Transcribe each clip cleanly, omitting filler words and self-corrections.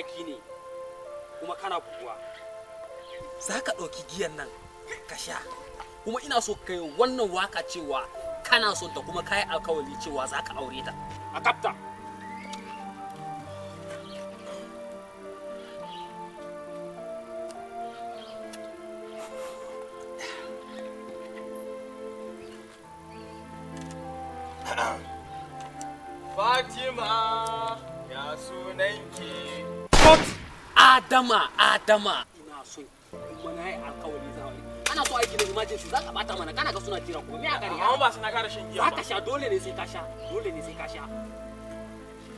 mawaki ne kuma kana buguwa. Za ka ɗauki giyan nan ka sha. Kuma ina so kai wannan waka cewa kana son ta kuma kai alkawari cewa za ka aure ta. A kapta. Fatima ya sunanki. Adama ina son kuma na yi alkawari za a ana so aiki da emergency za ka bata mana kana ga suna jira ko me aka riga amma ba suna kara shan giya ba za ka sha dole ne sai ka sha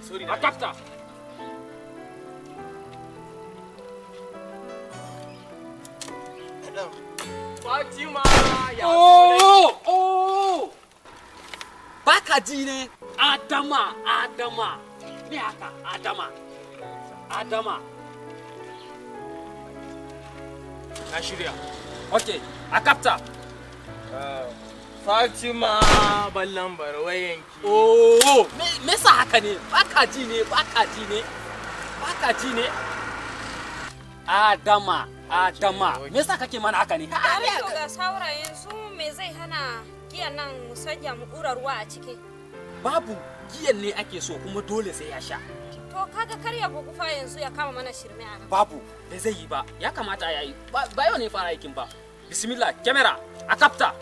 sorry a kapta Fatima ya sunanki. Baka ji ne Adama me haka Adama Na shirya. okay a kapta Fatima ballan barwayanki. me yasa haka ne baka ji ne Adama me yasa kake mana haka ne to ga saurayin su me zai hana giyan nan mu sanya mu dura ruwa a ciki babu giyan ne ake so kuma dole sai ya sha to kaga kar ya bugu fa yanzu ya kama mana shirme a nan babu da zai yi ba ya kamata ya yi ba yau ne fara aikin ba bismillah camera a kapta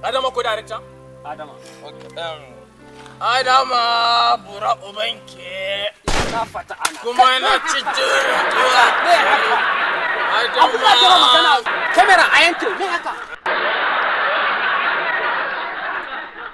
Adama ko director? Adama Adama bura ubanke. na fata ana Kuma na cikin abu da ke magana camera a yanke me haka